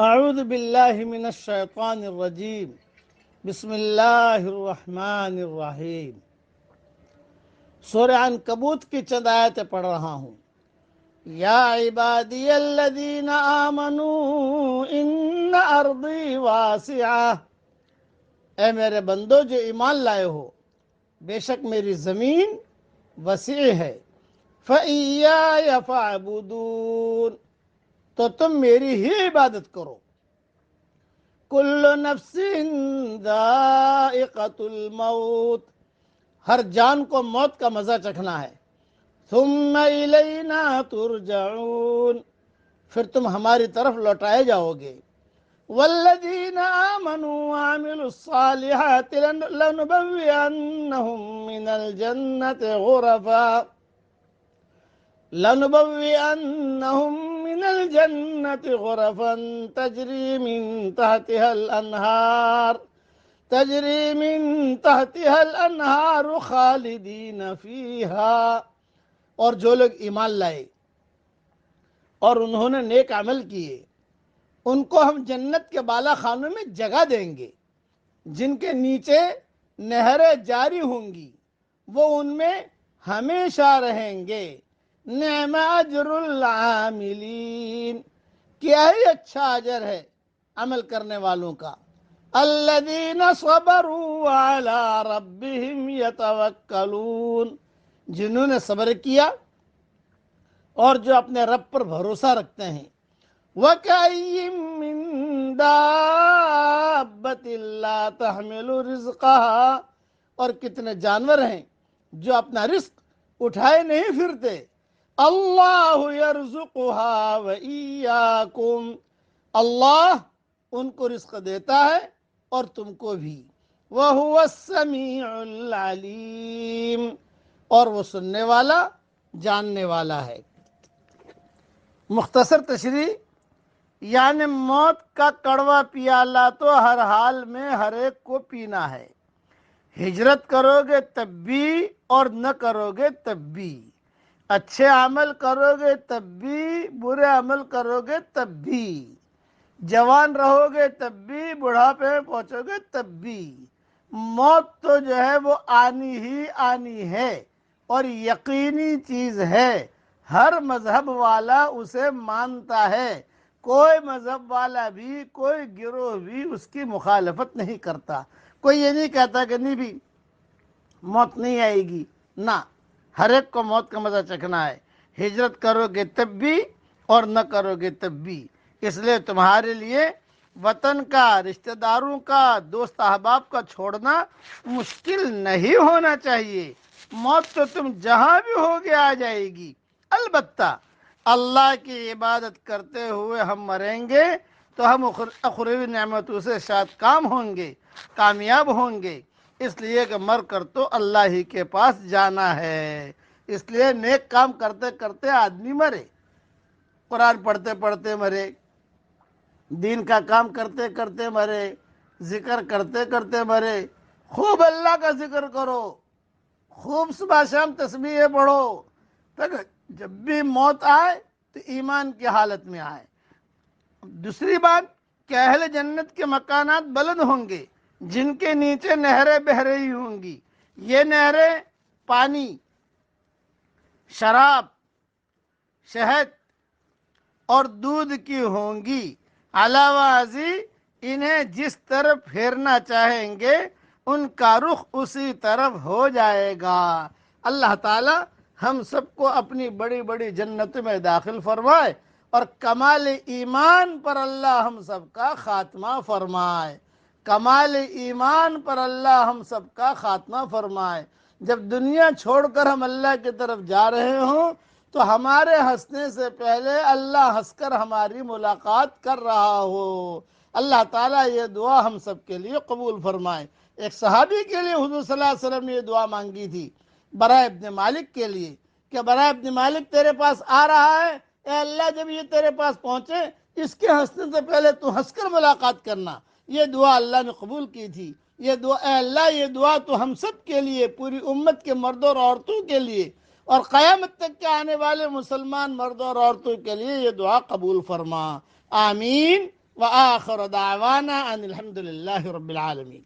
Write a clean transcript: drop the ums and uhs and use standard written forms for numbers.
اعوذ باللہ من الشیطان الرجیم بسم اللہ الرحمن الرحیم۔ سورہ عنکبوت کی چند آیتیں پڑھ رہا ہوں۔ یا عبادی الذین آمنوا ان ارضی واسعہ، اے میرے بندو جو ایمان لائے ہو، بے شک میری زمین وسیع ہے۔ فَإِيَّايَ فَاعْبُدُونِ، تو تم میری ہی عبادت کرو۔ کل نفس ذائقۃ الموت، ہر جان کو موت کا مزہ چکھنا ہے۔ ثم الینا ترجعون، پھر تم ہماری طرف لوٹائے جاؤ گے۔ والذین آمنوا وعملوا الصالحات لنبوئنهم من الجنة غرفا تجری من تحتها الانہار خالدین فیہا، اور جو لوگ ایمان لائے اور انہوں نے نیک عمل کیے، ان کو ہم جنت کے بالا خانوں میں جگہ دیں گے جن کے نیچے نہریں جاری ہوں گی، وہ ان میں ہمیشہ رہیں گے۔ نعم اجر العاملین، کیا ہی اچھا اجر ہے عمل کرنے والوں کا۔ الذین صبروا علی ربہم یتوکلون، جنہوں نے صبر کیا اور جو اپنے رب پر بھروسہ رکھتے ہیں۔ وَكَأَيٍّ مِّن دَابَّةٍ لَّا تَحْمِلُ رِزْقَهَا، اور کتنے جانور ہیں جو اپنا رزق اٹھائے نہیں پھرتے۔ اللہ یرزقها وإیاکم، اللہ ان کو رزق دیتا ہے اور تم کو بھی۔ وَهُوَ السَّمِيعُ الْعَلِيمُ، اور وہ سننے والا جاننے والا ہے۔ مختصر تشریح، یعنی موت کا کڑوا پیالہ تو ہر حال میں ہر ایک کو پینا ہے۔ ہجرت کرو گے تب بھی اور نہ کرو گے تب بھی، اچھے عمل کرو گے تب بھی، برے عمل کرو گے تب بھی، جوان رہو گے تب بھی، بڑھاپے میں پہنچو گے تب بھی، موت تو جو ہے وہ آنی ہی آنی ہے اور یقینی چیز ہے۔ ہر مذہب والا اسے مانتا ہے، کوئی مذہب والا بھی، کوئی گروہ بھی اس کی مخالفت نہیں کرتا۔ کوئی یہ نہیں کہتا کہ نہیں بھی موت نہیں آئے گی، نہ، ہر ایک کو موت کا مزہ چکھنا ہے۔ ہجرت کرو گے تب بھی اور نہ کرو گے تب بھی، اس لیے تمہارے لیے وطن کا، رشتہ داروں کا، دوست احباب کا چھوڑنا مشکل نہیں ہونا چاہیے۔ موت تو تم جہاں بھی ہوگے آ جائے گی، البتہ اللہ کی عبادت کرتے ہوئے ہم مریں گے تو ہم اخروی نعمتوں سے شاد کام ہوں گے، کامیاب ہوں گے، اس لیے کہ مر کر تو اللہ ہی کے پاس جانا ہے۔ اس لیے نیک کام کرتے کرتے آدمی مرے، قرآن پڑھتے پڑھتے مرے، دین کا کام کرتے کرتے مرے، ذکر کرتے کرتے مرے، خوب اللہ کا ذکر کرو، خوب صبح شام تسبیح پڑھو، تاکہ جب بھی موت آئے تو ایمان کی حالت میں آئے۔ دوسری بات کہ اہل جنت کے مکانات بلند ہوں گے جن کے نیچے نہریں بہہ رہی ہوں گی۔ یہ نہریں پانی، شراب، شہد اور دودھ کی ہوں گی۔ علاوہ ازیں انہیں جس طرف پھیرنا چاہیں گے ان کا رخ اسی طرف ہو جائے گا۔ اللہ تعالی ہم سب کو اپنی بڑی بڑی جنتوں میں داخل فرمائے اور کمال ایمان پر اللہ ہم سب کا خاتمہ فرمائے۔ کمال ایمان پر اللہ ہم سب کا خاتمہ فرمائے۔ جب دنیا چھوڑ کر ہم اللہ کی طرف جا رہے ہوں تو ہمارے ہنسنے سے پہلے اللہ ہنس کر ہماری ملاقات کر رہا ہو۔ اللہ تعالیٰ یہ دعا ہم سب کے لیے قبول فرمائے۔ ایک صحابی کے لیے حضور صلی اللہ علیہ وسلم نے یہ دعا مانگی تھی، براء ابن مالک کے لیے، کہ براء ابن مالک تیرے پاس آ رہا ہے، اے اللہ جب یہ تیرے پاس پہنچے اس کے ہنسنے سے پہلے تو ہنس کر ملاقات کرنا۔ یہ دعا اللہ نے قبول کی تھی۔ یہ دعا، اے اللہ یہ دعا تو ہم سب کے لیے، پوری امت کے مردوں اور عورتوں کے لیے اور قیامت تک کے آنے والے مسلمان مردوں اور عورتوں کے لیے یہ دعا قبول فرما، آمین وآخر دعوانا ان الحمد للہ رب العالمین.